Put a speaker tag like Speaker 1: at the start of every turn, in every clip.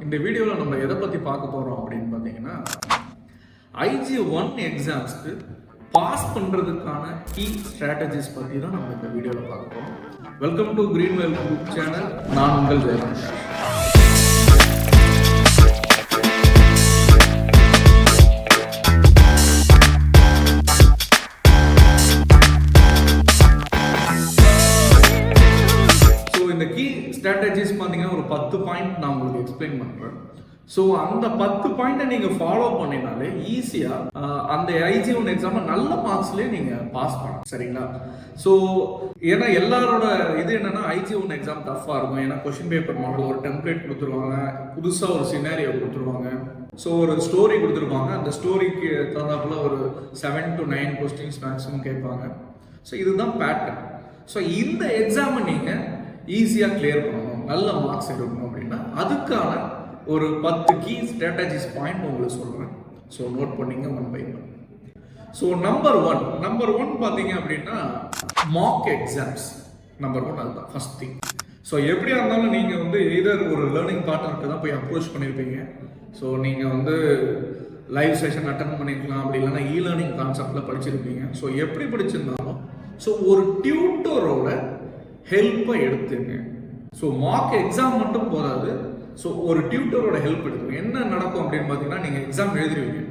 Speaker 1: இந்த வீடியோவில் நம்ம எதை பற்றி பார்க்க போகிறோம் அப்படின்னு பார்த்தீங்கன்னா IG1 எக்ஸாம்ஸ்க்கு பாஸ் பண்ணுறதுக்கான கீ ஸ்ட்ராட்டஜிஸ் பற்றி தான் நம்ம இந்த வீடியோவில் பார்க்க போகிறோம். Welcome to Greenvale group channel. நான் உங்கள் ஜெயராஜ். ஸ்ட்ராட்டஜிஸ் பார்த்தீங்கன்னா ஒரு 10 பாயிண்ட் நான் உங்களுக்கு எக்ஸ்பிளைன் பண்ணுறேன். ஸோ அந்த 10 பாயிண்ட்டை நீங்கள் ஃபாலோ பண்ணினாலே ஈஸியாக அந்த IG1 எக்ஸாமை நல்ல மார்க்ஸ்லேயே நீங்கள் பாஸ் பண்ணலாம். சரிங்களா? ஸோ ஏன்னா எல்லாரோட இது என்னன்னா IG1 எக்ஸாம் டஃப்பாக இருக்கும். ஏன்னா கொஸ்டின் பேப்பர் மாடல் ஒரு டெம்ப்ளேட் கொடுத்துருவாங்க, புதுசாக ஒரு சினாரியோ கொடுத்துருவாங்க, ஸோ ஒரு ஸ்டோரி கொடுத்துருப்பாங்க. அந்த ஸ்டோரிக்கு தகுந்தாப்புல ஒரு 7 to 9 கொஸ்டின்ஸ் மேக்ஸிமம் கேட்பாங்க. ஸோ இதுதான் பேட்டர்ன். ஸோ இந்த எக்ஸாமை நீங்கள் ஈஸியாக கிளியர் பண்ணணும், நல்ல மார்க்ஸ் எடுக்கணும் அப்படின்னா அதுக்கான ஒரு 10 கீ ஸ்ட்ராட்டஜிஸ் பாயிண்ட் உங்களுக்கு சொல்கிறேன். ஸோ நோட் பண்ணிங்க one by one. So number one பார்த்தீங்க அப்படின்னா மாக் எக்ஸாம்ஸ். நம்பர் 1 அதுதான் ஃபர்ஸ்ட் திங். ஸோ எப்படியா இருந்தாலும் நீங்கள் வந்து எதர் ஒரு லேர்னிங் பார்ட்னர்கிட்ட தான் போய் அப்ரோச் பண்ணியிருப்பீங்க. ஸோ நீங்கள் வந்து லைவ் செஷன் அட்டன் பண்ணியிருக்கலாம், அப்படி இல்லைன்னா லேர்னிங் கான்செப்டில் படிச்சிருப்பீங்க. ஸோ எப்படி படிச்சிருந்தாலும் ஸோ ஒரு டியூட்டரோட ஹெல்ப்பை எடுத்துங்க. ஸோ மார்க் எக்ஸாம் மட்டும் போதாது, ஸோ ஒரு டியூட்டரோட ஹெல்ப் எடுத்துங்க. என்ன நடக்கும் அப்படின்னு பார்த்தீங்கன்னா நீங்கள் எக்ஸாம் எழுதுருவீங்க.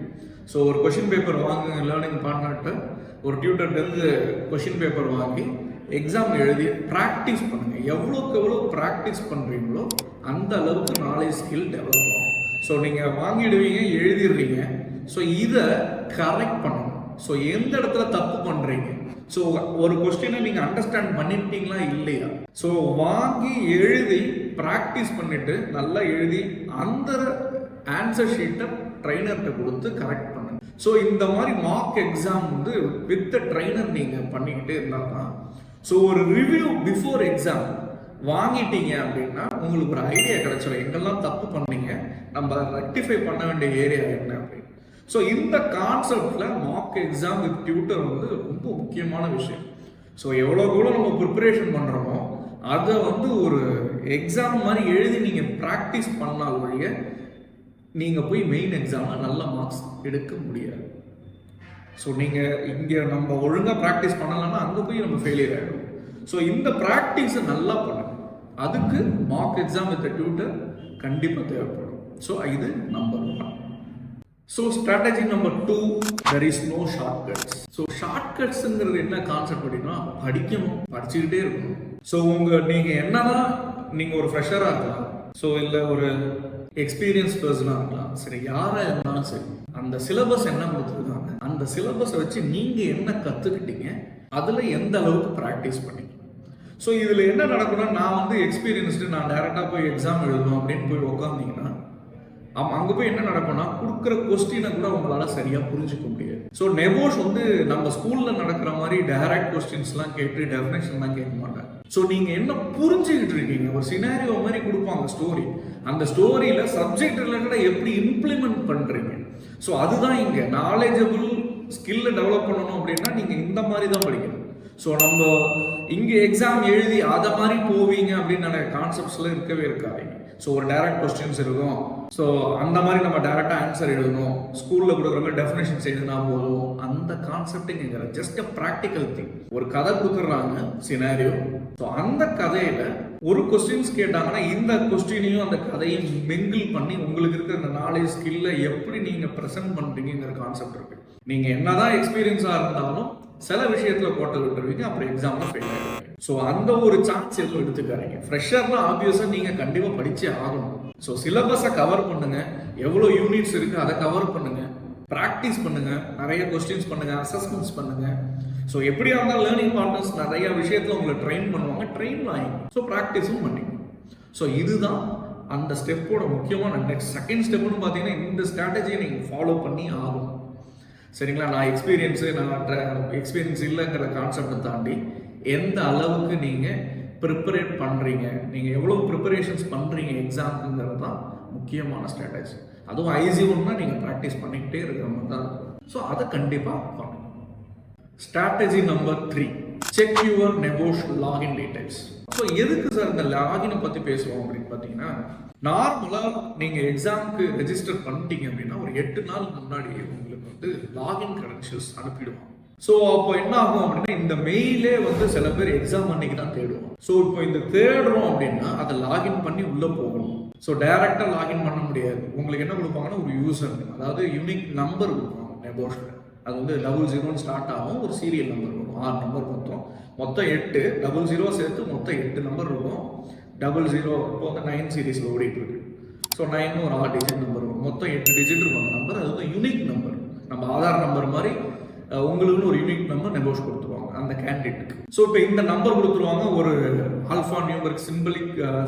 Speaker 1: ஸோ ஒரு கொஷின் பேப்பர் வாங்குங்க, லேர்னிங் பார்ட்னர்கிட்ட ஒரு டியூட்டர்கிட்ட கொஷின் பேப்பர் வாங்கி எக்ஸாம் எழுதி ப்ராக்டிஸ் பண்ணுங்க. எவ்வளோக்கு எவ்வளோ ப்ராக்டிஸ் பண்ணுறீங்களோ அந்த அளவுக்கு நாலேஜ் ஸ்கில் டெவலப் ஆகும். ஸோ நீங்கள் வாங்கிடுவீங்க, எழுதிடுறீங்க. ஸோ இதை கரெக்ட் பண்ணணும். ஸோ எந்த இடத்துல தப்பு பண்ணுறீங்க, ஸோ ஒரு கொஸ்டினை நீங்கள் அண்டர்ஸ்டாண்ட் பண்ணிட்டீங்களா இல்லையா, ஸோ வாங்கி எழுதி ப்ராக்டிஸ் பண்ணிட்டு நல்லா எழுதி அந்த ஆன்சர் ஷீட்டை ட்ரைனர்கிட்ட கொடுத்து கரெக்ட் பண்ணுங்க. ஸோ இந்த மாதிரி மார்க் எக்ஸாம் வந்து வித் ட்ரைனர் நீங்கள் பண்ணிக்கிட்டே இருந்தாங்கன்னா ஸோ ஒரு ரிவ்யூ பிஃபோர் எக்ஸாம் வாங்கிட்டீங்க அப்படின்னா உங்களுக்கு ஒரு ஐடியா கிடைச்சிடும் எங்கெல்லாம் தப்பு பண்ணீங்க, நம்ம ரெக்டிஃபை பண்ண வேண்டிய ஏரியா என்ன அப்படின்னு. ஸோ இந்த கான்செப்டில் மார்க் எக்ஸாம் வித் டியூட்டர் வந்து ரொம்ப முக்கியமான விஷயம். ஸோ எவ்வளோக்கு எவ்வளோ நம்ம ப்ரிப்பரேஷன் பண்ணுறோமோ அதை வந்து ஒரு எக்ஸாம் மாதிரி எழுதி நீங்கள் ப்ராக்டிஸ் பண்ணால் ஒழிய நீங்கள் போய் மெயின் எக்ஸாமில் நல்ல மார்க்ஸ் எடுக்க முடியாது. ஸோ நீங்கள் இங்கே நம்ம ஒழுங்காக ப்ராக்டிஸ் பண்ணலைன்னா அங்கே போய் நம்ம ஃபெயிலியர் ஆகிடும். ஸோ இந்த ப்ராக்டிஸை நல்லா பண்ணுங்க. அதுக்கு மார்க் எக்ஸாம் வித் டியூட்டர் கண்டிப்பாக தேவைப்படும். ஸோ இது number 1. So strategy number 2, there is no shortcuts. So ஷார்ட்கட்ஸுங்கிறது என்ன கான்செப்ட் அப்படின்னா படிக்கணும், படிச்சுக்கிட்டே இருக்கணும். ஸோ நீங்கள் என்னதான் நீங்கள் ஒரு ஃப்ரெஷராக இருக்கலாம், ஸோ இல்லை ஒரு எக்ஸ்பீரியன்ஸ் பர்சனாக இருக்கலாம், சரி யாராக இருந்தாலும் சரி, அந்த சிலபஸ் என்ன கொடுத்துருக்காங்க, அந்த சிலபஸை வச்சு நீங்கள் என்ன கற்றுக்கிட்டீங்க, அதில் எந்த அளவுக்கு ப்ராக்டிஸ் பண்ணீங்க. ஸோ இதில் என்ன நடக்கும்னா நான் வந்து எக்ஸ்பீரியன்ஸ்டு, நான் டேரெக்டாக போய் எக்ஸாம் எழுதணும் அப்படின்னு போய் உட்காந்தீங்கன்னா அங்கே போய் என்ன நடக்கும்னா கொடுக்குற கொஸ்டினை கூட உங்களால் சரியாக புரிஞ்சுக்க முடியாது. ஸோ நெபோஷ் வந்து நம்ம ஸ்கூலில் நடக்கிற மாதிரி டைரக்ட் கொஸ்டின்ஸ்லாம் கேட்டு டெஃபினேஷன்லாம் கேட்க மாட்டாங்க. ஸோ நீங்கள் என்ன புரிஞ்சுக்கிட்டு இருக்கீங்க, ஒரு சினாரியோ மாதிரி கொடுப்பாங்க ஸ்டோரி, அந்த ஸ்டோரியில் சப்ஜெக்ட் ரிலேட்டடாக எப்படி இம்ப்ளிமெண்ட் பண்ணுறீங்க. ஸோ அதுதான் இங்கே நாலேஜபிள் ஸ்கில்லை டெவலப் பண்ணணும் அப்படின்னா நீங்கள் இந்த மாதிரி தான் படிக்கணும். ஸோ நம்ம இங்கே எக்ஸாம் எழுதி அதை மாதிரி போவீங்க அப்படின்னு நிறைய கான்செப்ட்ஸ்லாம் இருக்கவே இருக்காது. ஸோ ஒரு டைரக்ட் கொஸ்டின்ஸ் இருக்கும், ஸோ அந்த மாதிரி நம்ம டைரக்டாக ஆன்சர் எழுதணும், ஸ்கூலில் கொடுக்குற மாதிரி டெஃபினேஷன்ஸ் எழுதினா போதும், அந்த கான்செப்டுங்கிற ஜஸ்ட் அ ப்ராக்டிக்கல் திங். ஒரு கதை கொடுத்துட்றாங்க சினாரியோ, ஸோ அந்த கதையில் ஒரு கொஸ்டின்ஸ் கேட்டாங்கன்னா இந்த கொஸ்டினையும் அந்த கதையும் மிங்கிள் பண்ணி உங்களுக்கு இருக்கிற அந்த நாலேஜ் ஸ்கில்லை எப்படி நீங்கள் ப்ரெசென்ட் பண்ணுறீங்கிற கான்செப்ட் இருக்கு. நீங்கள் என்னதான் எக்ஸ்பீரியன்ஸாக இருந்தாலும் சில விஷயத்தில் போட்டு விட்டுருவீங்க, அப்புறம் எக்ஸாமில் ஃபெயில் ஆகிடுவீங்க. ஸோ அந்த ஒரு சான்ஸ் எதுவும் எடுத்துக்காதீங்க. ஃப்ரெஷர்லாம் ஆப்வியஸாக நீங்கள் கண்டிப்பாக படித்தே ஆகணும். ஸோ சிலபஸை கவர் பண்ணுங்கள், எவ்வளோ யூனிட்ஸ் இருக்குது அதை கவர் பண்ணுங்கள், ப்ராக்டிஸ் பண்ணுங்கள், நிறைய கொஸ்டின்ஸ் பண்ணுங்கள், அசஸ்மெண்ட்ஸ் பண்ணுங்கள். ஸோ எப்படியா இருந்தாலும் லேர்னிங் பார்ட்னர்ஸ் நிறைய விஷயத்தில் உங்களை ட்ரெயின் பண்ணுவாங்க, ட்ரெயின் ஆகி ஸோ ப்ராக்டிஸும் பண்ணிங்க. ஸோ இதுதான் அந்த ஸ்டெப்போட முக்கியமான நெக்ஸ்ட் செகண்ட் ஸ்டெப்னு பார்த்தீங்கன்னா இந்த ஸ்ட்ராட்டஜியை நீங்கள் ஃபாலோ பண்ணி ஆகணும். சரிங்களா? நான் எக்ஸ்பீரியன்ஸ் இல்லைங்கிற கான்செப்டை தாண்டி எந்த அளவுக்கு நீங்கள் ப்ரிப்பரேட் பண்ணுறீங்க, நீங்கள் எவ்வளோ ப்ரிப்பரேஷன்ஸ் பண்ணுறீங்க எக்ஸாமுங்கிறது தான் முக்கியமான ஸ்ட்ராட்டஜி. அதுவும் IG1னா நீங்கள் ப்ராக்டிஸ் பண்ணிக்கிட்டே இருக்கிற மாதிரி தான் இருக்கும். ஸோ அதை கண்டிப்பாக பண்ணுங்க. Strategy number 3, check your NEBOSH login details. So எதுக்கு சார் இந்த லாகினை பற்றி பேசுவோம் அப்படின்னு பார்த்தீங்கன்னா, நார்மலாக நீங்கள் எக்ஸாமுக்கு ரெஜிஸ்டர் பண்ணிட்டீங்க அப்படின்னா ஒரு 8 நாள் முன்னாடியே உங்களுக்கு வந்து லாகின் கிரெடென்ஷியல்ஸ் அனுப்பிடுவாங்க. ஸோ அப்போ என்ன ஆகும் அப்படின்னா, இந்த மெயிலே வந்து சில பேர் எக்ஸாம் அன்னைக்கு தான் தேடுவோம். ஸோ இப்போ இந்த தேடுறோம் அப்படின்னா அதை லாகின் பண்ணி உள்ளே போகணும். ஸோ டைரக்டாக லாகின் பண்ண முடியாது. உங்களுக்கு என்ன கொடுப்பாங்கன்னா ஒரு யூசர், அதாவது யூனிக் நம்பர் கொடுப்பாங்க நெபோஷில். அது வந்து 00 ஸ்டார்ட் ஆகும், ஒரு சீரியல் நம்பர் வரும், 6 நம்பர் மொத்தம் 8, 00 சேர்த்து மொத்தம் 8 நம்பர் இருக்கும். 00 இப்போ வந்து 9 சீரீஸில் ஓடிட்டு இருக்கு. ஸோ 9 ஒரு 6 டிஜிட் நம்பர் வரும், மொத்தம் 8 டிஜிட் இருக்கும் அந்த நம்பர். அது வந்து யூனிக் நம்பர், நம்ம ஆதார் நம்பர் மாதிரி உங்களுக்கு ஒரு யூனிக் நம்பர் நெபோஷ் கொடுத்துருவாங்க அந்த கேண்டிடேட்டுக்கு. ஸோ இப்போ இந்த நம்பர் கொடுத்துருவாங்க, ஒரு ஆல்ஃபா நியூமரிக்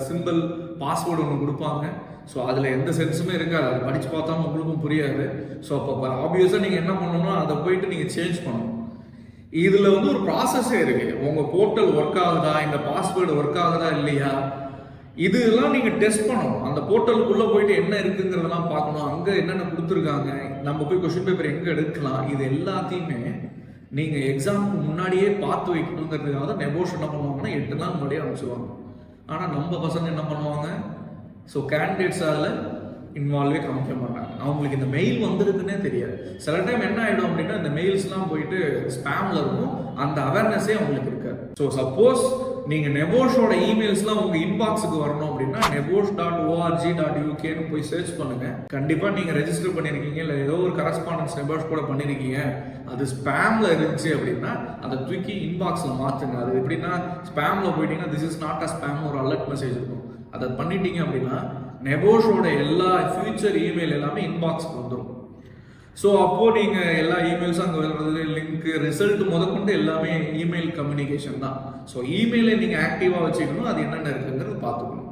Speaker 1: சிம்பிள் பாஸ்வேர்டு ஒன்று கொடுப்பாங்க. ஸோ அதில் எந்த சென்ஸுமே இருக்காது, அதை படித்து பார்த்தாலும் உங்களுக்கும் புரியாது. ஸோ அப்போ ஆப்வியஸாக நீங்கள் என்ன பண்ணணும்னா அதை போயிட்டு நீங்கள் சேஞ்ச் பண்ணணும். இதில் வந்து ஒரு ப்ராசஸே இருக்குது. உங்கள் போர்ட்டல் ஒர்க் ஆகுதா, இந்த பாஸ்வேர்டு ஒர்க் ஆகுதா இல்லையா, இதெல்லாம் நீங்கள் டெஸ்ட் பண்ணணும். அந்த போர்ட்டலுக்குள்ளே போயிட்டு என்ன இருக்குங்கிறதெல்லாம் பார்க்கணும், அங்கே என்னென்ன கொடுத்துருக்காங்க, நம்ம போய் கொஸ்டின் பேப்பர் எங்கே எடுக்கலாம், இது எல்லாத்தையுமே நீங்கள் எக்ஸாமுக்கு முன்னாடியே பார்த்து வைக்கணுங்கிறதுக்காக தான் நெபோஷ் என்ன பண்ணுவாங்கன்னா 8 நாள் முன்னாடியே அனுப்பிச்சுவாங்க. ஆனால் நம்ம பசங்க என்ன பண்ணுவாங்க, ஸோ கேண்டிடேட்ஸ் அதில் இன்வால்வே காமிக்க மாட்டாங்க. அவங்களுக்கு இந்த மெயில் வந்திருக்குன்னே தெரியாது. சில டைம் என்ன ஆகிடும் அப்படின்னா, இந்த மெயில்ஸ்லாம் போயிட்டு ஸ்பேமில் இருக்கும், அந்த அவேர்னஸே அவங்களுக்கு இருக்காது. ஸோ சப்போஸ் நீங்கள் நெபோஷோட இமெயில்ஸ்லாம் உங்கள் இன்பாக்ஸுக்கு வரணும் அப்படின்னா nebosh.org.ukன்னு போய் சர்ச் பண்ணுங்கள். கண்டிப்பாக நீங்கள் ரெஜிஸ்டர் பண்ணியிருக்கீங்க, இல்லை ஏதோ ஒரு கரஸ்பாண்டன்ஸ் நெபோஷ் கூட பண்ணியிருக்கீங்க, அது ஸ்பேமில் இருந்துச்சு அப்படின்னா அதை தூக்கி இன்பாக்ஸில் மாற்றுங்க. அது எப்படின்னா, ஸ்பேமில் போயிட்டீங்கன்னா this is not a spam ஒரு அலர்ட் மெசேஜ் இருக்கும். அதை பண்ணிட்டீங்க அப்படின்னா நெபோஷோட எல்லா ஃபியூச்சர் இமெயில் எல்லாமே இன்பாக்ஸ்க்கு வந்துடும். ஸோ அப்போது நீங்கள் எல்லா இமெயில்ஸும் அங்கே வர்றது, லிங்க்கு, ரிசல்ட் முதற்கொண்டு எல்லாமே இமெயில் கம்யூனிகேஷன் தான். ஸோ இமெயிலை நீங்கள் ஆக்டிவாக வச்சுக்கணும், அது என்னென்ன இருக்குங்கிறது பார்த்துக்கணும்.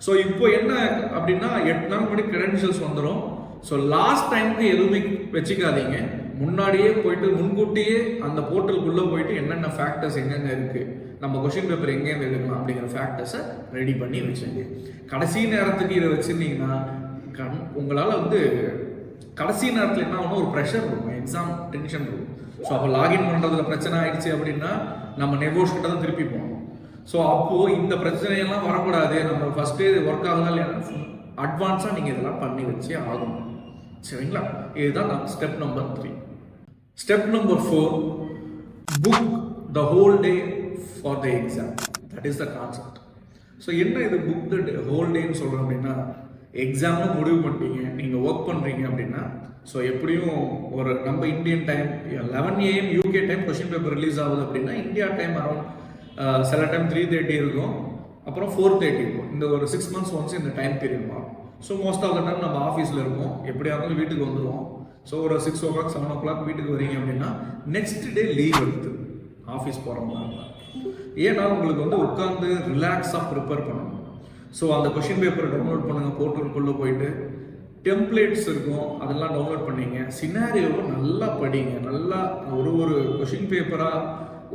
Speaker 1: ஸோ இப்போ என்ன அப்படின்னா 8 நாள் முன்னாடி கிரெடென்ஷியல்ஸ் வந்துடும். ஸோ லாஸ்ட் டைமுக்கு எதுவுமே வச்சுக்காதீங்க, முன்னாடியே போயிட்டு முன்கூட்டியே அந்த போர்ட்டலுக்குள்ளே போயிட்டு என்னென்ன ஃபேக்டர்ஸ் எங்கெங்க இருக்குது, நம்ம கொஸ்டின் பேப்பர் எங்கேருந்து எடுக்கலாம் அப்படிங்கிற ஃபேக்டர்ஸை ரெடி பண்ணி வச்சுங்க. கடைசி நேரத்துக்கு இதை வச்சுருந்தீங்கன்னா உங்களால் வந்து கடைசி நேரத்தில் என்ன ஆகணும், ஒரு ப்ரெஷர் இருக்கும், எக்ஸாம் டென்ஷன் இருக்கும். ஸோ அப்போ லாகின் பண்ணுறதுல பிரச்சனை ஆயிடுச்சு அப்படின்னா நம்ம நெகோஷியேட் தான் திருப்பி போகணும். ஸோ அப்போது இந்த பிரச்சனையெல்லாம் வரக்கூடாது, நம்ம ஃபஸ்ட்டே ஒர்க் ஆகுதா இல்லையா அட்வான்ஸாக நீங்கள் இதெல்லாம் பண்ணி வச்சே ஆகணும். சரிங்களா? இதுதான் step number 3. Step number 4, book the whole day for the exam. That is the concept. So என்ன இது புக் த ஹோல் டேன்னு சொல்கிறோம் அப்படின்னா, எக்ஸாமும் முடிவு பண்ணிட்டீங்க, நீங்கள் ஒர்க் பண்ணுறீங்க அப்படின்னா, ஸோ எப்படியும் ஒரு நம்ம Indian time 11 AM UK time question paper release ஆகுது அப்படின்னா, இந்தியா டைம் அரௌண்ட் சில டைம் 3:30 இருக்கும், அப்புறம் 4:30 இருக்கும். இந்த ஒரு 6 months ஒன்ஸ் இந்த டைம் பீரியட் மாறும். So most of the time நம்ம ஆஃபீஸில் இருப்போம், எப்படியா இருந்தாலும் வீட்டுக்கு வந்துடுவோம். ஸோ ஒரு 6 o'clock 7 o'clock வீட்டுக்கு வரீங்க அப்படின்னா நெக்ஸ்ட் டே லீவ் எடுத்து ஆஃபீஸ் போகிற மாதிரி தான். ஏன்னா உங்களுக்கு வந்து உட்காந்து ரிலாக்ஸாக ப்ரிப்பேர் பண்ணணும். ஸோ அந்த கொஷின் பேப்பரை டவுன்லோட் பண்ணுங்கள், போர்ட்டலுக்குள்ளே போயிட்டு டெம்ப்ளேட்ஸ் இருக்கும், அதெல்லாம் டவுன்லோட் பண்ணிங்க. சினாரியோவை நல்லா படிங்க, நல்லா ஒரு கொஷின் பேப்பராக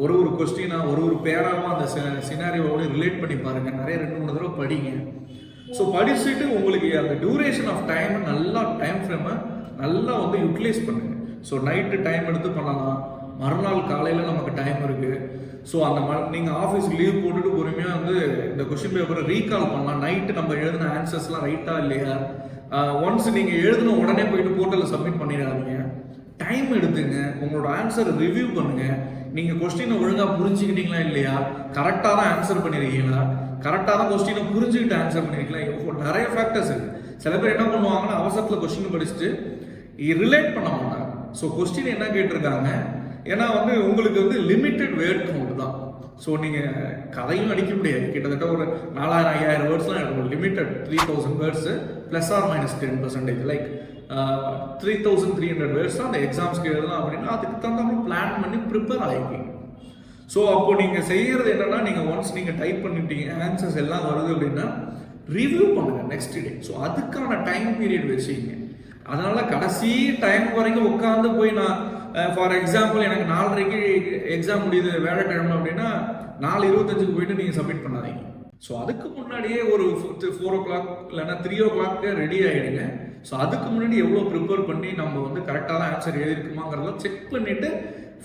Speaker 1: ஒரு கொஸ்டினாக ஒரு பேராவாக அந்த சினாரியோவோட ரிலேட் பண்ணி பாருங்கள். நிறைய 2-3 தடவை படிங்க. ஸோ படிச்சுட்டு உங்களுக்கு அந்த டியூரேஷன் ஆஃப் டைம் நல்லா டைம் ஃப்ரேமை நல்லா வந்து யூட்டிலைஸ் பண்ணுங்க. ஸோ நைட்டு டைம் எடுத்து பண்ணலாம், மறுநாள் காலையில் நமக்கு டைம் இருக்குது. ஸோ அந்த நீங்கள் ஆஃபீஸ் லீவ் போட்டுட்டு பொறுமையாக வந்து இந்த கொஷின் பேப்பரை ரீகால் பண்ணலாம். நைட்டு நம்ம எழுதின ஆன்சர்ஸ்லாம் ரைட்டா இல்லையா, ஒன்ஸ் நீங்கள் எழுதின உடனே போயிட்டு போர்ட்டலில் சப்மிட் பண்ணிடாதீங்க. டைம் எடுத்துங்க, உங்களோட ஆன்சரை ரிவ்யூ பண்ணுங்கள். நீங்கள் கொஸ்டினை ஒழுங்காக புரிஞ்சுக்கிட்டீங்களா இல்லையா, கரெக்டாக தான் ஆன்சர் பண்ணியிருக்கீங்களா, கரெக்டாக தான் கொஸ்டினை புரிஞ்சுக்கிட்டு ஆன்சர் பண்ணியிருக்கீங்களா, நிறைய ஃபேக்டர்ஸ் இருக்குது. சில பேர் என்ன பண்ணுவாங்கன்னா அவசரத்தில் கொஸ்டின் படிச்சுட்டு ரிலேட் பண்ண மாட்டாங்க. ஸோ கொஸ்டின் என்ன கேட்டிருக்காங்க, ஏன்னா வந்து உங்களுக்கு வந்து லிமிட்டட் வேர்ட் கவுண்ட் தான். ஸோ நீங்கள் கதையும் அடிக்க முடியாது, கிட்டத்தட்ட ஒரு 4000-5000 வேர்ட்ஸ்லாம் இருக்கும். Limited 3000 words +or-10%, like 3300 words தான் அந்த எக்ஸாம்ஸ்க்கு எழுதலாம். அப்படின்னா அதுக்கு தகுந்த பிளான் பண்ணி ப்ரிப்பேர் ஆகிருக்கீங்க. ஸோ அப்போ நீங்கள் செய்கிறது என்னன்னா, நீங்கள் ஒன்ஸ் நீங்கள் டைப் பண்ணிட்டீங்க, ஆன்சர்ஸ் எல்லாம் வருது அப்படின்னா ரிவ்யூ பண்ணுங்கள் நெக்ஸ்ட் டே. ஸோ அதுக்கான டைம் பீரியட் வச்சுக்கிங்க. அதனால் கடைசி டைம் வரைக்கும் உட்காந்து போய் நான் ஃபார் எக்ஸாம்பிள் எனக்கு 4:30க்கு எக்ஸாம் முடியுது வியாழக்கிழமை அப்படின்னா 4:25க்கு போயிட்டு நீங்கள் சப்மிட் பண்ணாதீங்க. ஸோ அதுக்கு முன்னாடியே ஒரு 4 o'clock இல்லைன்னா 3 o'clock ரெடி ஆகிடுங்க. ஸோ அதுக்கு முன்னாடி எவ்வளோ ப்ரிப்பேர் பண்ணி நம்ம வந்து கரெக்டாக தான் ஆன்சர் எழுதிருக்குமாங்கிறத செக் பண்ணிவிட்டு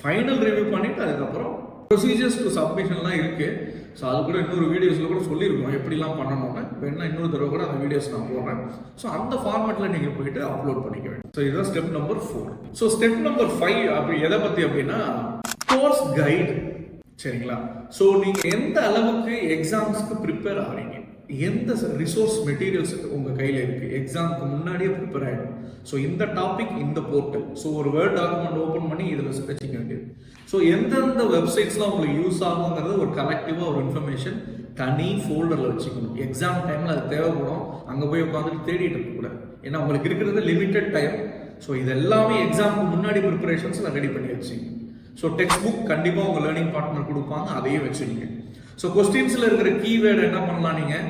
Speaker 1: ஃபைனல் ரிவ்யூ பண்ணிவிட்டு அதுக்கப்புறம் ப்ரொசீஜர்ஸ் டு சப்மிஷன்லாம் இருக்கு. ஸோ அது கூட இன்னொரு வீடியோஸில் கூட சொல்லியிருக்கோம் எப்படிலாம் பண்ணணும்னு. வேணா இன்னொரு தடவை கூட அந்த வீடியோஸ் நான் போடுறேன். ஸோ அந்த ஃபார்மேட்டில் நீங்கள் போயிட்டு அப்லோட் பண்ணிக்க வேண்டும். ஸோ இதுதான் step number 4. So step number 5 அப்படி எதை பற்றி அப்படின்னா கோர்ஸ் கைடு. சரிங்களா? ஸோ நீங்கள் எந்த அளவுக்கு எக்ஸாம்ஸ்க்கு ப்ரிப்பேர் ஆகிறீங்க, எந்த ரிசோர்ஸ் மெட்டீரியல்ஸ் உங்கள் கையில் இருக்குது, எக்ஸாமுக்கு முன்னாடியே ப்ரிப்பேர் ஆகிடும். ஸோ இந்த டாபிக் இந்த போர்ட்டல், ஸோ ஒரு வேர்ட் டாக்குமெண்ட் ஓப்பன் பண்ணி இதில் வச்சுக்க வேண்டியது. ஸோ எந்தெந்த வெப்சைட்ஸ்லாம் உங்களுக்கு யூஸ் ஆகுங்கிறது ஒரு கலெக்டிவாக ஒரு இன்ஃபர்மேஷன் தனி ஃபோல்டரில் வச்சுக்கணும். எக்ஸாம் டைமில் அது தேவைப்படும். அங்கே போய் உட்காந்துட்டு தேடிட்டு இருக்கக்கூடாது. ஏன்னா உங்களுக்கு இருக்கிறது லிமிட்டட் டைம். ஸோ இது எல்லாமே எக்ஸாமுக்கு முன்னாடி ப்ரிப்பரேஷன்ஸில் ரெடி பண்ணி வச்சுங்க. ஸோ டெக்ஸ்ட் புக் கண்டிப்பாக உங்கள் லேர்னிங் பார்ட்னர் கொடுப்பாங்க, அதையும் வச்சுக்கோங்க. ஸோ கொஸ்டின்ஸில் இருக்கிற கீவேர்டு என்ன பண்ணலாம், நீங்கள்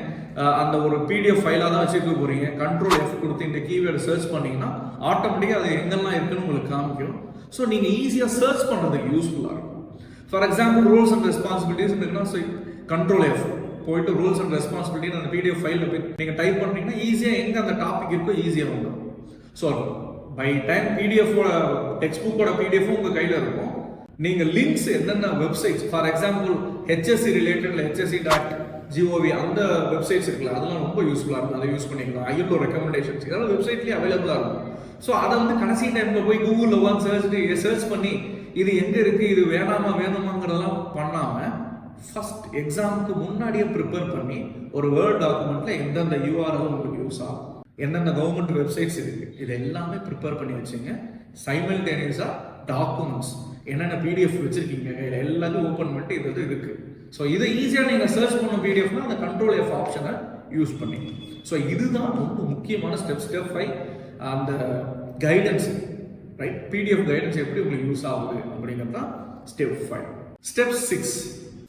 Speaker 1: அந்த ஒரு பிடிஎஃப் ஃபைலாக தான் வச்சுக்க போகிறீங்க. கண்ட்ரோல் F கொடுத்து இந்த கீவேர்டு சர்ச் பண்ணிங்கன்னா ஆட்டோமேட்டிக்காக அது எங்கெல்லாம் இருக்குன்னு உங்களுக்கு காமிக்கும். ஸோ நீங்கள் ஈஸியாக சர்ச் பண்ணுறதுக்கு யூஸ்ஃபுல்லாக இருக்கும். For example rules and responsibilities இருக்குன்னா ஸோ கண்ட்ரோல் F போயிட்டு ரூல்ஸ் அண்ட் ரெஸ்பான்சிபிலிட்டி அந்த பிடிஎஃப் ஃபைலில் போய் நீங்கள் டைப் பண்ணிங்கன்னா ஈஸியாக எங்கே அந்த டாபிக் இருக்கோ ஈஸியாக வந்துடும். ஸோ பை டைம் பிடிஎஃபோட டெக்ஸ்ட் புக்கோட பிடிஎஃப்பும் உங்கள் கையில் இருக்கும். நீங்கள் லிங்க்ஸ் என்னென்ன websites, for example HSC ரிலேட்டட்ல HSC.gov அந்த வெப்சைட்ஸ் இருக்குல்ல, அதெல்லாம் ரொம்ப யூஸ்ஃபுல்லாக இருக்கும். அதை யூஸ் பண்ணிக்கலாம். ILO ரெக்கமெண்டேஷன்ஸ் இதெல்லாம் வெப்சைட்லேயே அவைலபிளாக இருக்கும். ஸோ அதை வந்து கடைசி டைமில் போய் கூகுளில் வந்து சர்ச் பண்ணி இது எங்கே இருக்குது, இது வேணாமா வேணுமாங்கிறதெல்லாம் பண்ணாமல் ஃபர்ஸ்ட் எக்ஸாமுக்கு முன்னாடியே ப்ரிப்பேர் பண்ணி ஒரு வேர்ட் டாக்குமெண்ட்டில் எந்தெந்த URL உங்களுக்கு யூஸ் ஆகும், என்னென்ன கவர்மெண்ட் வெப்சைட்ஸ் இருக்குது, இது எல்லாமே ப்ரிப்பேர் பண்ணி வச்சுங்க. சைமல்டேனியஸாக டாக்குமெண்ட்ஸ் என்னென்ன பிடிஎஃப் வச்சுருக்கீங்க கையில் எல்லாத்தையும் ஓப்பன் பண்ணிட்டு இது இருக்குது. ஸோ இதை ஈஸியாக நீங்கள் சர்ச் பண்ண பிடிஎஃப்னா அந்த கண்ட்ரோல் F ஆப்ஷனை யூஸ் பண்ணி. ஸோ இதுதான் ரொம்ப முக்கியமான ஸ்டெப் 5. அந்த கைடன்ஸ், ரைட், பிடிஎஃப் கைடன்ஸ் எப்படி உங்களுக்கு யூஸ் ஆகுது அப்படிங்கிறது தான் step 5. Step 6,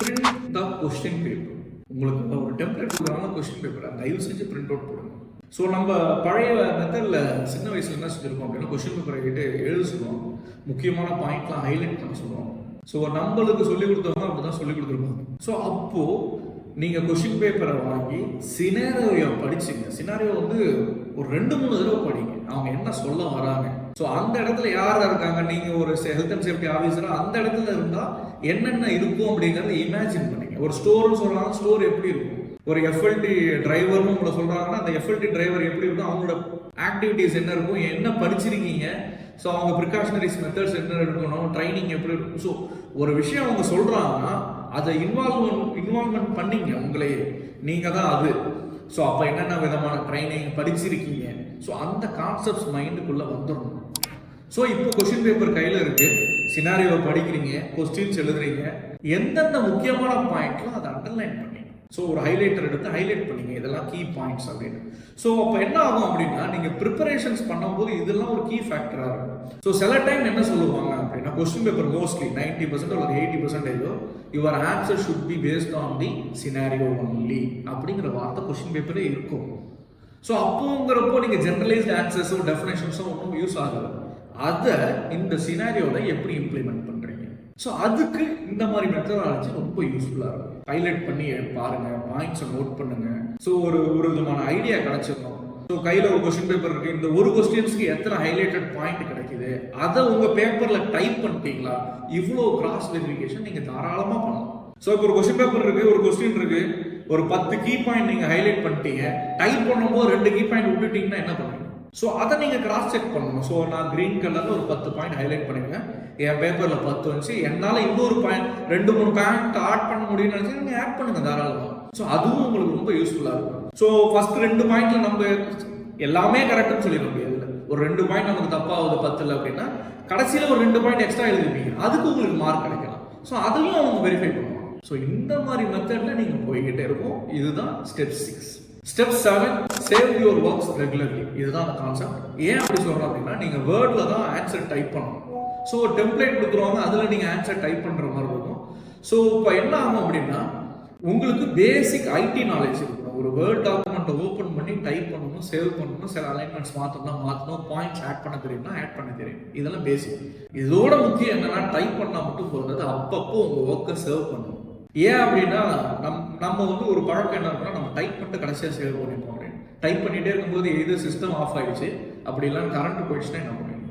Speaker 1: print the question paper. உங்களுக்கு ஒரு டெம்ப்ளேட் கொடுக்குறாங்க கொஸ்டின் பேப்பரை தயவு செஞ்சு பிரிண்ட் அவுட் போடுங்க. ஸோ நம்ம பழைய மெத்தடில் சின்ன வயசுல என்ன செஞ்சுருக்கோம் அப்படின்னா கொஸ்டின் பேப்பரை கிட்ட எழுத சொல்லுவோம், முக்கியமான பாயிண்ட்லாம் ஹைலைட் பண்ண சொல்லுவோம். ஸோ நம்மளுக்கு சொல்லிக் கொடுத்தவங்க அப்படி தான் சொல்லிக் கொடுத்துருப்பாங்க. ஸோ அப்போது நீங்கள் கொஸ்டின் பேப்பரை வாங்கி சினாரியோ படிச்சுங்க. சினாரியோ வந்து ஒரு 2-3 தடவை படிங்க, அவங்க என்ன சொல்ல வராங்க. ஸோ அந்த இடத்துல யார் இருக்காங்க, நீங்கள் ஒரு ஹெல்த் அண்ட் சேஃப்டி ஆஃபீஸராக அந்த இடத்துல இருந்தால் என்னென்ன இருக்கும் அப்படிங்கிறத இமேஜின் பண்ணிங்க. ஒரு ஸ்டோர்னு சொல்கிறாங்க, ஸ்டோர் எப்படி இருக்கும், ஒரு FLT டிரைவர்னு உங்களை சொல்கிறாங்கன்னா அந்த FLT டிரைவர் எப்படி இருக்கும், அவங்களோட ஆக்டிவிட்டீஸ் என்ன இருக்கும், என்ன படிச்சிருக்கீங்க, ஸோ அவங்க ப்ரிகாஷனரிஸ் மெத்தட்ஸ் என்ன எடுக்கணும், ட்ரைனிங் எப்படி இருக்கும். ஸோ ஒரு விஷயம் அவங்க சொல்கிறாங்கன்னா அதை இன்வால்மெண்ட் பண்ணிங்க உங்களையே, நீங்கள் தான் அது. ஸோ அப்போ என்னென்ன விதமான ட்ரைனிங் படிச்சிருக்கீங்க, ஸோ அந்த கான்செப்ட்ஸ் மைண்டுக்குள்ளே வந்துடணும். ஸோ இப்போ கொஸ்டின் பேப்பர் கையில் இருக்குது, சினாரியோ படிக்கிறீங்க, கொஸ்டின்ஸ் எழுதுறீங்க, எந்தெந்த முக்கியமான பாயிண்ட்லாம் அதை அண்டர்லைன் பண்ணி ஸோ ஒரு ஹைலைட்டர் எடுத்து ஹைலைட் பண்ணிங்க, இதெல்லாம் கீ பாயிண்ட்ஸ் அப்படின்னு. ஸோ அப்போ என்ன ஆகும் அப்படின்னா நீங்கள் ப்ரிப்பரேஷன்ஸ் பண்ணும்போது இதெல்லாம் ஒரு கீ ஃபேக்டராக இருக்கும். ஸோ சில டைம் என்ன சொல்லுவாங்க அப்படின்னா கொஸ்டின் பேப்பர் மோஸ்ட்லி 90% அல்லது 80% your answer should be based on the scenario only அப்படிங்கிற வார்த்தை கொஸ்டின் பேப்பரே இருக்கும். ஸோ அப்போங்கிறப்போ நீங்கள் ஜென்ரலைஸ்டு ஆன்சர்ஸோ டெஃபினேஷன்ஸோ ஒன்றும் யூஸ் ஆகுது. அதை இந்த சினாரியோவில் எப்படி இம்ப்ளிமெண்ட் பண்ணுறீங்க. ஸோ அதுக்கு இந்த மாதிரி மெத்தடாலஜி ரொம்ப யூஸ்ஃபுல்லாக இருக்கும். ஹைலைட் பண்ணி பாருங்க, பாயிண்ட்ஸை நோட் பண்ணுங்க. ஸோ ஒரு விதமான ஐடியா கிடைச்சிடும். ஸோ கையில் ஒரு கொஸ்டின் பேப்பர் இருக்கு, இந்த ஒரு கொஸ்டின்ஸ்க்கு எத்தனை ஹைலைட்டட் பாயிண்ட் கிடைக்குது, அதை உங்க பேப்பரில் டைப் பண்ணிட்டீங்களா, இவ்வளோ கிராஸ் வெரிஃபிகேஷன் நீங்கள் தாராளமாக பண்ணலாம். ஸோ இப்போ ஒரு கொஸ்டின் பேப்பர் இருக்கு, ஒரு கொஸ்டின் இருக்கு, ஒரு 10 கீ பாயிண்ட் நீங்கள் ஹைலைட் பண்ணிட்டீங்க, டைப் பண்ணும்போது 2 கீ பாயிண்ட் விட்டுட்டீங்கன்னா என்ன பண்ணுவீங்க. ஸோ அதை நீங்கள் கிராஸ் செக் பண்ணணும். ஸோ நான் கிரீன் கலரில் ஒரு 10 பாயிண்ட் ஹைலைட் பண்ணுவேன், என் பேப்பரில் 10 வந்துச்சு, என்னால் இன்னொரு பாயிண்ட் 2-3 பாயிண்ட் ஆட் பண்ண முடியும்னு நினச்சி நீங்கள் ஆட் பண்ணுங்க தாராளமாக. ஸோ அதுவும் உங்களுக்கு ரொம்ப யூஸ்ஃபுல்லாக இருக்கும். ஸோ ஃபர்ஸ்ட் 2 பாயிண்ட்ல நம்ம எல்லாமே கரெக்டுன்னு சொல்லிட முடியாது. ஒரு 2 பாயிண்ட் நமக்கு தப்பாகுது 10ல் அப்படின்னா கடைசியில் ஒரு 2 பாயிண்ட் எக்ஸ்ட்ரா எழுதிருப்பீங்க, அதுக்கு உங்களுக்கு மார்க் கிடைக்கலாம். ஸோ அதையும் அவங்க வெரிஃபை பண்ணுவாங்க. ஸோ இந்த மாதிரி மெத்தடில் நீங்கள் போய்கிட்டே இருக்கும். இதுதான் step 6. Step 7, save your works regularly. இதுதான் அந்த கான்செப்ட். ஏன் அப்படி சொல்கிறோம் அப்படின்னா நீங்கள் வேர்டில் தான் ஆன்சர் டைப் பண்ணணும். ஸோ ஒரு டெம்ப்ளேட் கொடுத்துருவாங்க, அதில் நீங்கள் ஆன்சர் டைப் பண்ணுற மாதிரி இருக்கும். ஸோ இப்போ என்ன ஆகும் அப்படின்னா உங்களுக்கு பேசிக் IT நாலேஜ் இருக்கணும். ஒரு வேர்ட் டாக்குமெண்ட்டை ஓப்பன் பண்ணி டைப் பண்ணணும், சேவ் பண்ணணும், சில அலைன்மெண்ட்ஸ் மாற்றணும், பாயிண்ட்ஸ் ஆட் பண்ண தெரியும்னா ஆட் பண்ண தெரியும். இதெல்லாம் பேசிக். இதோட முக்கியம் என்னன்னா டைப் பண்ணால் மட்டும் போகிறது, அப்பப்போ உங்கள் ஒர்க்கை சேவ் பண்ணணும். ஏன் அப்படின்னா நம்ம வந்து ஒரு பழக்கம் என்ன இருக்குன்னா நம்ம டைப் பண்ணிட்டு கடைசியாக சேவ் பண்ணிப்போம். அப்படின்னு டைப் பண்ணிகிட்டே இருக்கும்போது எது சிஸ்டம் ஆஃப் ஆகிடுச்சு, அப்படி இல்லைன்னா கரண்ட் போயிடுச்சுன்னா என்ன பண்ணுவீங்க,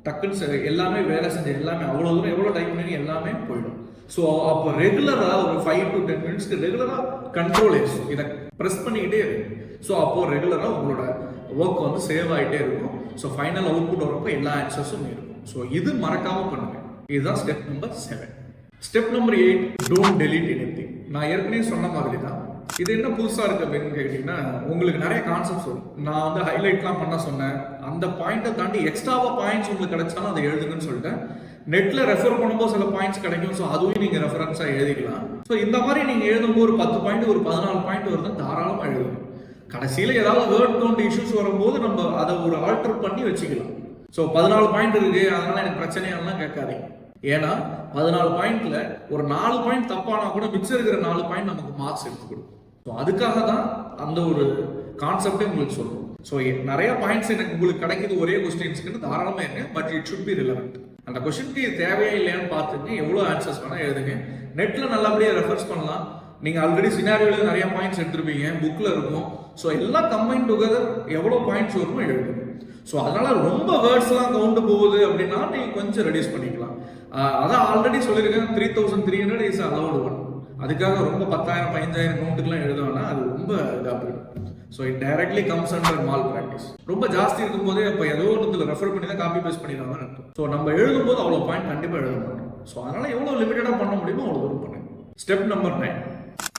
Speaker 1: டக்குன்னு எல்லாமே வேலை செஞ்சு எல்லாமே அவ்வளோ தூரம் எவ்வளோ டைப் பண்ணி எல்லாமே போயிடும். ஸோ அப்போ ரெகுலராக ஒரு 5 to 10 மினிட்ஸ்க்கு ரெகுலராக கண்ட்ரோல் இதை ப்ரெஸ் பண்ணிக்கிட்டே இருக்கு. ஸோ அப்போ ரெகுலராக உங்களோட ஒர்க் வந்து சேவ் ஆகிட்டே இருக்கும். ஸோ ஃபைனல் அவுட்புட் வரப்போ எல்லா ஆன்சர்ஸும் இருக்கும். ஸோ இது மறக்காம பண்ணுங்க. இதுதான் step number 7. Step number 8, don't delete anything. நான் ஏற்கனவே சொன்ன மாதிரி தான். இது என்ன புதுசாக இருக்குது அப்படின்னு கேட்டிங்கன்னா, உங்களுக்கு நிறைய கான்செப்ட்ஸ் வரும். நான் வந்து ஹைலைட்லாம் பண்ண சொன்னேன். அந்த பாயிண்ட்டை தாண்டி எக்ஸ்ட்ராவாக பாயிண்ட்ஸ் உங்களுக்கு கிடைச்சாலும் அதை எழுதுங்கன்னு சொல்லிட்டேன். நெட்டில் ரெஃபர் பண்ணும்போது சில பாயிண்ட்ஸ் கிடைக்கும். ஸோ அதுவும் நீங்கள் ரெஃபரன்ஸாக எழுதிக்கலாம். ஸோ இந்த மாதிரி நீங்கள் எழுதும்போது ஒரு 10 பாயிண்ட் ஒரு 14 பாயிண்ட் வருதுன்னு தாராளமாக எழுதணும். கடைசியில் ஏதாவது வேர்ட் கவுண்ட் இஷ்யூஸ் வரும்போது நம்ம அதை ஒரு ஆல்டர் பண்ணி வச்சுக்கலாம். ஸோ 14 பாயிண்ட் இருக்கு, அதனால எனக்கு பிரச்சனையெல்லாம் கேட்காதீங்க. ஏன்னா 14 பாயிண்ட்ல ஒரு 4 பாயிண்ட் தப்பானா கூட மிச்சம் இருக்கிற 4 பாயிண்ட் நமக்கு மார்க்ஸ் எடுத்து கொடுக்கும். ஸோ அதுக்காக தான் அந்த ஒரு கான்செப்டே உங்களுக்கு சொல்லுவோம். ஸோ நிறைய பாயிண்ட்ஸ் எனக்கு உங்களுக்கு கிடைக்குது ஒரே கொஸ்டின்ஸ்க்கு தாராளமாக இருங்க. But it should be relevant. அந்த கொஸ்டினுக்கு தேவையா இல்லையான்னு பார்த்துங்க. எவ்வளோ ஆன்சர்ஸ் வேணா எழுதுங்க. நெட்ல நல்லபடியாக ரெஃபர்ஸ் பண்ணலாம். நீங்க ஆல்ரெடி சினாரியோல நிறைய பாயிண்ட்ஸ் எடுத்திருப்பீங்க, புக்ல இருக்கும். ஸோ எல்லாம் கம்பைன் டுகெதர் எவ்வளோ பாயிண்ட்ஸ் வருமோ எழுதுங்க. ஸோ அதனால ரொம்ப வேர்ட்ஸ்லாம் கவுண்ட் போகுது அப்படின்னா நீங்க கொஞ்சம் ரெடியூஸ் பண்ணிக்கலாம். அதான் ஆல்ரெடி சொல்லியிருக்கேன், 3300 இஸ் அலௌடு ஒன். அதுக்காக ரொம்ப 10,000 15,000 கவுண்ட்டுக்குலாம் எழுத வேணாம். அது ரொம்ப இதாக போயிடும். So it directly comes under mall practice. ரொம்ப ஜாஸ்தி இருக்கும் போதே அப்போ ஏதோ ஒன்றுல ரெஃபர் பண்ணி தான் காப்பி பேஸ்ட் பண்ணிடுவாங்கன்னு அர்த்தம். ஸோ நம்ம எழுதும் போது அவ்வளோ பாயிண்ட் கண்டிப்பாக எழுத மாட்டோம். ஸோ அதனால எவ்வளோ லிமிட்டடாக பண்ண முடியுமோ அவ்வளோ தூரம் பண்ணுங்க. Step number 9,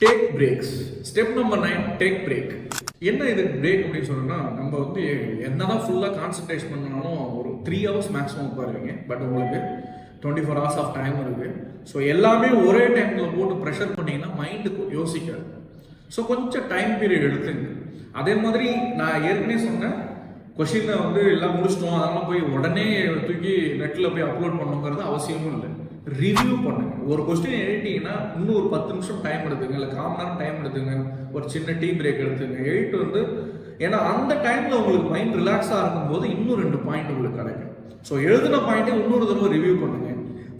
Speaker 1: take breaks. Step number 9, take break. என்ன இது பிரேக் அப்படின்னு சொன்னோம்னா, நம்ம வந்து என்னதான் ஃபுல்லாக கான்சன்ட்ரேஷன் பண்ணாலும் ஒரு 3 hours மேக்ஸிமம் உட்காருவீங்க. பட் உங்களுக்கு 24 hours ஆஃப் டைம் இருக்கு. ஸோ எல்லாமே ஒரே டைம்ல போட்டு ப்ரெஷர் பண்ணீங்கன்னா மைண்டுக்கு யோசிக்காது. ஸோ கொஞ்சம் டைம் பீரியட் எடுத்துங்க. அதே மாதிரி நான் ஏற்கனவே சொன்னேன், கொஷினை வந்து எல்லாம் முடிச்சிட்டோம் அதெல்லாம் போய் உடனே தூக்கி நெட்டில் போய் அப்லோட் பண்ணுங்கிறது அவசியமும் இல்லை. ரிவ்யூ பண்ணுங்க. ஒரு கொஸ்டின் எழுதிட்டீங்கன்னா இன்னும் ஒரு 10 நிமிஷம் டைம் எடுத்துங்க, இல்லை 1/4 மணி நேரம் டைம் எடுத்துங்க, ஒரு சின்ன டீ பிரேக் எடுத்துங்க. எழுதிட்டு வந்து, ஏன்னா அந்த டைம்ல உங்களுக்கு மைண்ட் ரிலாக்ஸாக இருக்கும்போது இன்னும் 2 பாயிண்ட் உங்களுக்கு கிடைக்கும். ஸோ எழுதின பாயிண்ட்டை இன்னொரு தடவை ரிவ்யூ பண்ணுங்க.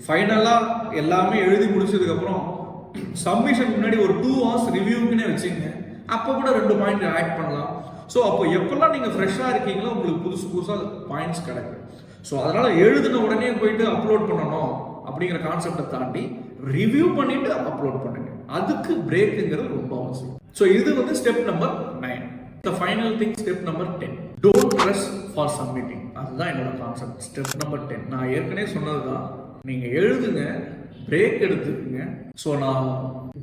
Speaker 1: ஃபைனலாக எல்லாமே எழுதி முடிச்சதுக்கப்புறம் சப்மிஷன் முன்னாடி ஒரு 2 hours ரிவ்யூக்குன்னே வச்சுங்க. அப்போ கூட 2 பாயிண்ட் ஆட் பண்ணலாம். ஸோ அப்போ எப்பெல்லாம் நீங்கள் ஃப்ரெஷ்ஷாக இருக்கீங்களோ உங்களுக்கு புதுசு புதுசாக பாயிண்ட்ஸ் கிடைக்கும். ஸோ அதனால எழுதின உடனே போயிட்டு அப்லோட் பண்ணணும் அப்படிங்கிற கான்செப்டை தாண்டி ரிவ்யூ பண்ணிட்டு அப்லோட் பண்ணுங்க. அதுக்கு பிரேக்குங்கிறது ரொம்ப அவசியம். ஸோ இது வந்து step number 9. The final thing, step number 10, don't rush for submitting. அதுதான் என்னோட கான்செப்ட். ஸ்டெப் நம்பர் 10 நான் ஏற்கனவே சொன்னது தான். நீங்க எழுதுங்க, பிரேக் எடுத்துக்கங்க. ஸோ நான்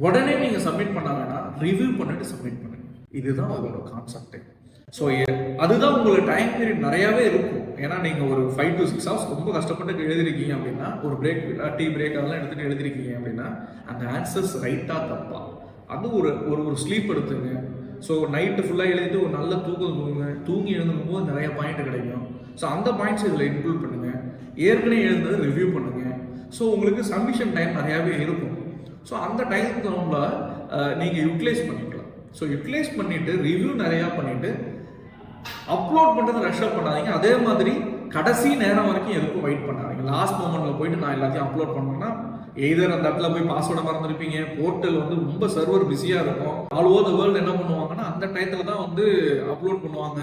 Speaker 1: உடனே நீங்க சப்மிட் பண்ண வேணாம், ரிவ்யூ பண்ணிட்டு சப்மிட் பண்ணுங்க. இதுதான் அதோட கான்செப்ட். ஸோ அதுதான் உங்களுக்கு டைம் பீரியட் நிறையாவே இருக்கும். ஏன்னா நீங்கள் ஒரு 5 to 6 hours ரொம்ப கஷ்டப்பட்டு எழுதிருக்கீங்க அப்படின்னா, ஒரு பிரேக் டீ பிரேக் அதெல்லாம் எடுத்துகிட்டு எழுதிருக்கீங்க அப்படின்னா, அந்த ஆன்சர்ஸ் ரைட்டாக தப்பா அது ஒரு ஒரு ஸ்லீப் எடுத்துங்க. ஸோ நைட்டு ஃபுல்லாக எழுதிட்டு ஒரு நல்ல தூக்கம் தூங்குங்க. தூங்கி எழுதும் போது நிறைய பாயிண்ட் கிடைக்கும். ஸோ அந்த பாயிண்ட்ஸ் இதில் இன்க்ளூட் பண்ணுங்க. ஏற்கனவே எழுதுனதை ரிவ்யூ பண்ணுங்க. ஸோ உங்களுக்கு சப்மிஷன் டைம் நிறையாவே இருக்கும். ஸோ அந்த டைமுக்கு நம்ம நீங்கள் யூட்டிலைஸ் பண்ணிக்கலாம். ஸோ யூட்டிலைஸ் பண்ணிட்டு ரிவ்யூ நிறையா பண்ணிட்டு அப்லோட் பண்ணுறது ரஷ்அப் பண்ணாதீங்க. அதே மாதிரி கடைசி நேரம் வரைக்கும் எதுக்கும் வெயிட் பண்ணாதீங்க. லாஸ்ட் மொமெண்ட்ல போயிட்டு நான் எல்லாத்தையும் அப்லோட் பண்ணேன்னா, எய்தர் அந்த இடத்துல போய் பாஸ்வேர்டை மறந்துருப்பீங்க, போர்ட்டல் வந்து ரொம்ப சர்வர் பிஸியாக இருக்கும். ஆல் ஓவர் த வேர்ல்டு என்ன பண்ணுவாங்கன்னா அந்த டயத்தில் தான் வந்து அப்லோட் பண்ணுவாங்க.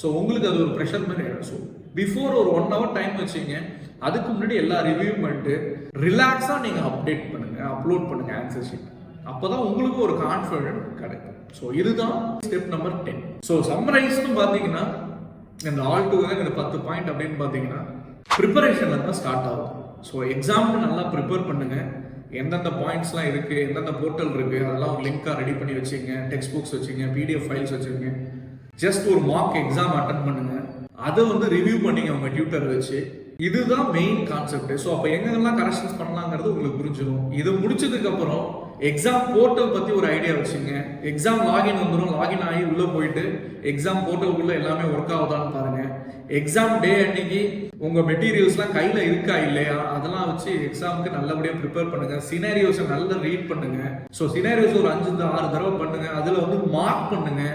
Speaker 1: ஸோ உங்களுக்கு அது ஒரு ப்ரெஷர் மாதிரி ஆகிடும். ஸோ பிஃபோர் ஒரு 1 hour டைம் வச்சுங்க. அதுக்கு முன்னாடி எல்லா ரிவ்யூ பண்ணிட்டு ரிலாக்ஸாக நீங்கள் அப்டேட் பண்ணுங்க, அப்லோட் பண்ணுங்க ஆன்சர் ஷீட். அப்போதான் உங்களுக்கு ஒரு கான்ஃபிடென்ட் கிடைக்கும். ஸோ இதுதான் ஸ்டெப் நம்பர் 10. ஸோ சம்மரைஸ்னு பார்த்தீங்கன்னா, இந்த ஆல் டுகெதர் இந்த 10 பாயிண்ட் அப்படின்னு பார்த்தீங்கன்னா, ப்ரிப்பரேஷன்ல தான் ஸ்டார்ட் ஆகும். ஸோ எக்ஸாமுக்கு நல்லா ப்ரிப்பேர் பண்ணுங்க. எந்தெந்த பாயிண்ட்ஸ்லாம் இருக்குது, எந்தெந்த போர்ட்டல் இருக்குது, அதெல்லாம் ஒரு லிங்காக ரெடி பண்ணி வச்சுங்க. டெக்ஸ்ட் புக்ஸ் வச்சுங்க, PDF ஃபைல்ஸ் வச்சுங்க. ஜஸ்ட் ஒரு மார்க் எக்ஸாம் அட்டன் பண்ணுங்க. அதை வந்து ரிவ்யூ பண்ணிங்க உங்கள் டியூட்டர் வச்சு. இதுதான் மெயின் கான்செப்ட். ஸோ அப்போ எங்கெல்லாம் கரெக்ஷன்ஸ் பண்ணலாங்கிறது உங்களுக்கு புரிஞ்சிடும். இதை முடிச்சதுக்கு அப்புறம் எக்ஸாம் போர்ட்டல் பற்றி ஒரு ஐடியா வச்சுங்க. எக்ஸாம் லாகின் வந்துடும். லாகின் ஆகி உள்ளே போயிட்டு எக்ஸாம் போர்ட்டலுக்குள்ள எல்லாமே ஒர்க் ஆகுதான்னு பாருங்க. எக்ஸாம் டே அன்னைக்கு உங்கள் மெட்டீரியல்ஸ்லாம் கையில் இருக்கா இல்லையா அதெல்லாம் வச்சு எக்ஸாமுக்கு நல்லபடியாக ப்ரிப்பேர் பண்ணுங்க. சினாரியோஸை நல்லா ரீட் பண்ணுங்க. ஸோ சினாரியோஸ் ஒரு 5-6 தடவை பண்ணுங்க. அதில் வந்து மார்க் பண்ணுங்க.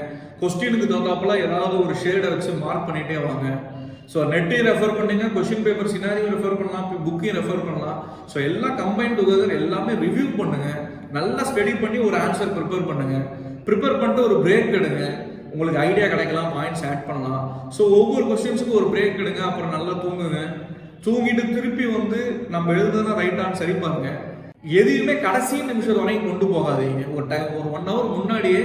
Speaker 1: கொஸ்டினுக்கு தகுந்தாப்புல ஏதாவது ஒரு ஷேடை வச்சு மார்க் பண்ணிட்டே வாங்க. ஸோ நெட்டையும் ரெஃபர் பண்ணுங்க, கொஸ்டின் பேப்பர் சினாரியும் ரெஃபர் பண்ணலாம், புக்கையும் ரெஃபர் பண்ணலாம். ஸோ எல்லாம் கம்பைன் டுகெதர் எல்லாமே ரிவ்யூ பண்ணுங்க. நல்லா ஸ்டடி பண்ணி ஒரு ஆன்சர் ப்ரிப்பேர் பண்ணுங்க. ப்ரிப்பேர் பண்ணிட்டு ஒரு பிரேக் எடுங்க. உங்களுக்கு ஐடியா கிடைக்கலாம், பாயிண்ட்ஸ் ஆட் பண்ணலாம். ஸோ ஒவ்வொரு கொஸ்டின்ஸுக்கும் ஒரு பிரேக் எடுங்க. அப்புறம் நல்லா தூங்குங்க. தூங்கிட்டு திருப்பி வந்து நம்ம எழுதுனா ரைட்டான்னு சரி பாருங்க. எதையுமே கடைசி நிமிஷம் வரைக்கும் கொண்டு போகாதீங்க. ஒரு 1 hour முன்னாடியே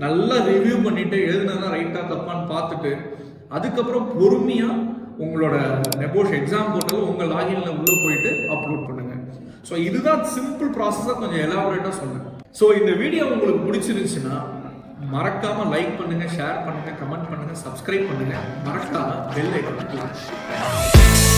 Speaker 1: நல்லா ரிவ்யூ பண்ணிட்டு எழுதுனதா ரைட்டா தப்பான்னு பார்த்துட்டு அதுக்கப்புறம் பொறுமையா உங்களோட நெபோஷ் எக்ஸாம் போர்ட்டல் உங்க லாகின்ல உள்ள போயிட்டு அப்லோட் பண்ணுங்க. ஸோ இதுதான் சிம்பிள் ப்ராசஸாக கொஞ்சம் எலாபரேட்டா சொன்னேன். ஸோ இந்த வீடியோ உங்களுக்கு பிடிச்சிருந்துச்சுன்னா மறக்காம லைக் பண்ணுங்க, ஷேர் பண்ணுங்க, கமெண்ட் பண்ணுங்க, சப்ஸ்கிரைப் பண்ணுங்க, மறக்காம பெல் ஐகான் கிளிக் பண்ணுங்க.